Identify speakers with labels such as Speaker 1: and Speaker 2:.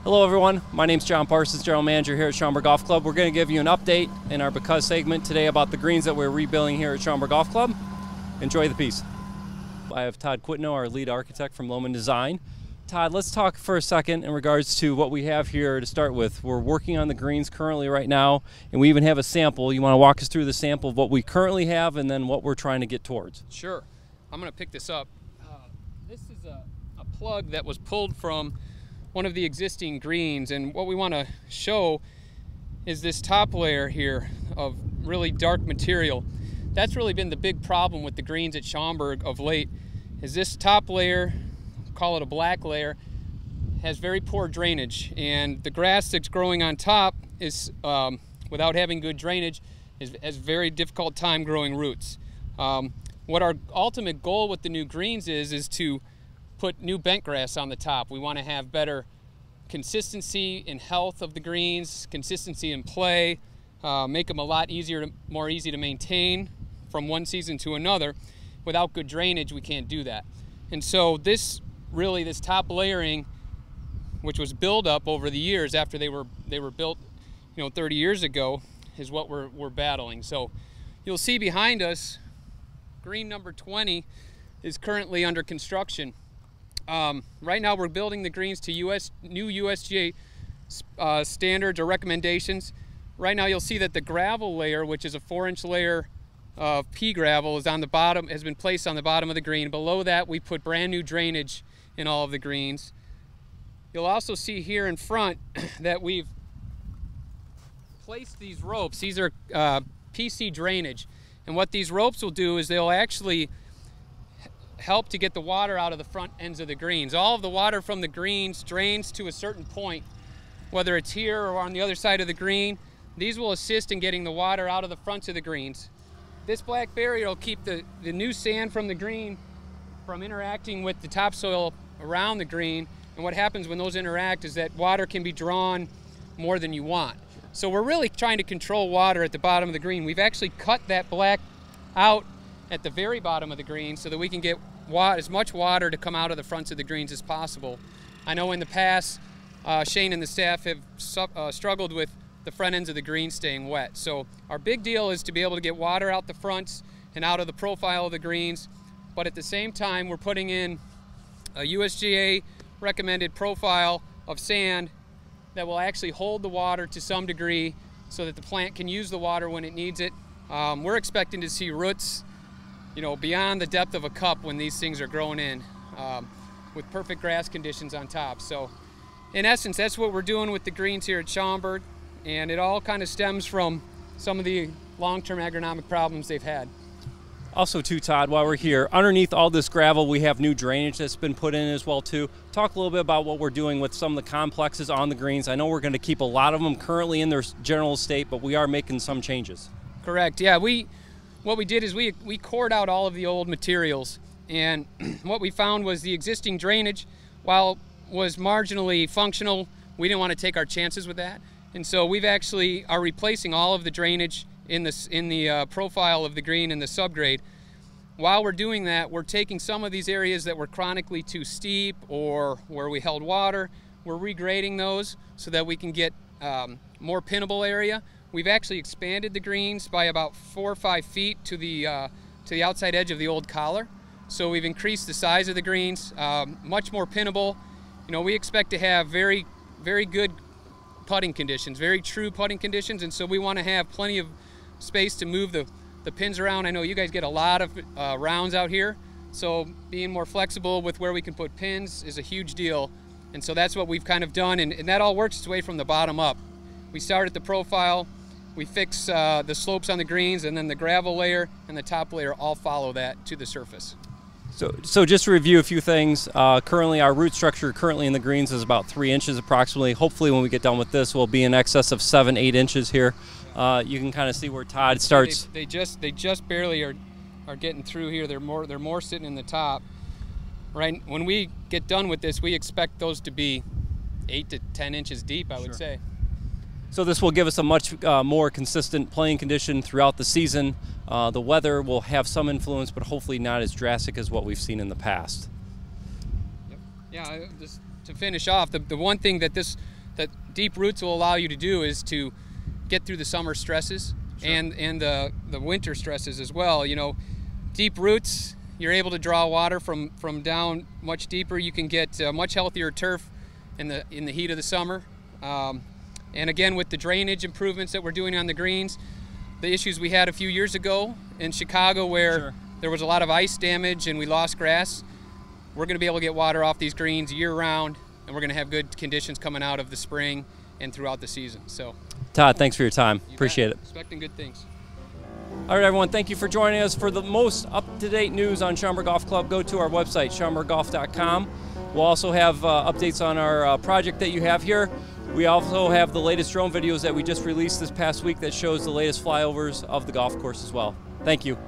Speaker 1: Hello everyone, my name is John Parsons, General Manager here at Schaumburg Golf Club. We're going to give you an update in our Because segment today about the greens that we're rebuilding here at Schaumburg Golf Club. Enjoy the piece. I have Todd Quitno, our lead architect from Lohman Design. Todd, let's talk for a second in regards to what we have here to start with. We're working on the greens currently right now, and we even have a sample. You want to walk us through the sample of what we currently have and then what we're trying to get towards?
Speaker 2: Sure. I'm going to pick this up. This is a plug that was pulled from one of the existing greens, and what we want to show is this top layer here of really dark material. That's really been the big problem with the greens at Schaumburg of late, is this top layer, call it a black layer, has very poor drainage, and the grass that's growing on top is without having good drainage has very difficult time growing roots. What our ultimate goal with the new greens is to put new bent grass on the top. We want to have better consistency in health of the greens, consistency in play, make them a lot more easy to maintain from one season to another. Without good drainage, we can't do that. And so this top layering, which was built up over the years after they were built, 30 years ago, is what we're battling. So you'll see behind us, green number 20 is currently under construction. Right now we're building the greens to new USGA standards or recommendations. Right now you'll see that the gravel layer, which is a 4-inch layer of pea gravel, is on the bottom, has been placed on the bottom of the green. Below that we put brand new drainage in all of the greens. You'll also see here in front that we've placed these ropes. These are PC drainage, and what these ropes will do is they'll actually help to get the water out of the front ends of the greens. All of the water from the greens drains to a certain point, whether it's here or on the other side of the green. These will assist in getting the water out of the fronts of the greens. This black barrier will keep the new sand from the green from interacting with the topsoil around the green, and what happens when those interact is that water can be drawn more than you want. So we're really trying to control water at the bottom of the green. We've actually cut that black out at the very bottom of the green so that we can get as much water to come out of the fronts of the greens as possible. I know in the past, Shane and the staff have struggled with the front ends of the green staying wet. So our big deal is to be able to get water out the fronts and out of the profile of the greens, but at the same time we're putting in a USGA recommended profile of sand that will actually hold the water to some degree so that the plant can use the water when it needs it. We're expecting to see roots beyond the depth of a cup when these things are growing in with perfect grass conditions on top. So in essence, that's what we're doing with the greens here at Schaumburg, and it all kind of stems from some of the long-term agronomic problems they've had.
Speaker 1: Also too, Todd, while we're here, underneath all this gravel we have new drainage that's been put in as well too. Talk a little bit about what we're doing with some of the complexes on the greens. I know we're going to keep a lot of them currently in their general state, but we are making some changes.
Speaker 2: Correct, yeah. What we did is we cored out all of the old materials, and what we found was the existing drainage, while was marginally functional, we didn't want to take our chances with that, and so we've actually are replacing all of the drainage in the profile of the green in the subgrade. While we're doing that, we're taking some of these areas that were chronically too steep or where we held water, we're regrading those so that we can get more pinnable area. We've actually expanded the greens by about 4 or 5 feet to the outside edge of the old collar. So we've increased the size of the greens, much more pinnable. We expect to have very, very good putting conditions, very true putting conditions, and so we want to have plenty of space to move the pins around. I know you guys get a lot of rounds out here, so being more flexible with where we can put pins is a huge deal, and so that's what we've kind of done, and that all works its way from the bottom up. We start at the profile, we fix the slopes on the greens, and then the gravel layer and the top layer all follow that to the surface.
Speaker 1: So just to review a few things, currently our root structure currently in the greens is about 3 inches approximately. Hopefully when we get done with this, we'll be in excess of 7-8 inches here. You can kind of see where Todd starts.
Speaker 2: They just barely are getting through here. They're more sitting in the top. Right, when we get done with this, we expect those to be 8 to 10 inches deep, I would say.
Speaker 1: So this will give us a much more consistent playing condition throughout the season. The weather will have some influence, but hopefully not as drastic as what we've seen in the past.
Speaker 2: Yep. Yeah, just to finish off, the one thing that deep roots will allow you to do is to get through the summer stresses. Sure. and the winter stresses as well. You know, deep roots, you're able to draw water from down much deeper. You can get much healthier turf in the heat of the summer. And again, with the drainage improvements that we're doing on the greens, the issues we had a few years ago in Chicago where
Speaker 1: Sure.
Speaker 2: there was a lot of ice damage and we lost grass, we're going to be able to get water off these greens year round, and we're going to have good conditions coming out of the spring and throughout the season. So,
Speaker 1: Todd, thanks for your time.
Speaker 2: you
Speaker 1: Appreciate
Speaker 2: bet.
Speaker 1: it.
Speaker 2: Expecting good things.
Speaker 1: All right, everyone, thank you for joining us. For the most up-to-date news on Schaumburg Golf Club, go to our website, schaumburggolf.com. We'll also have updates on our project that you have here. We also have the latest drone videos that we just released this past week that shows the latest flyovers of the golf course as well. Thank you.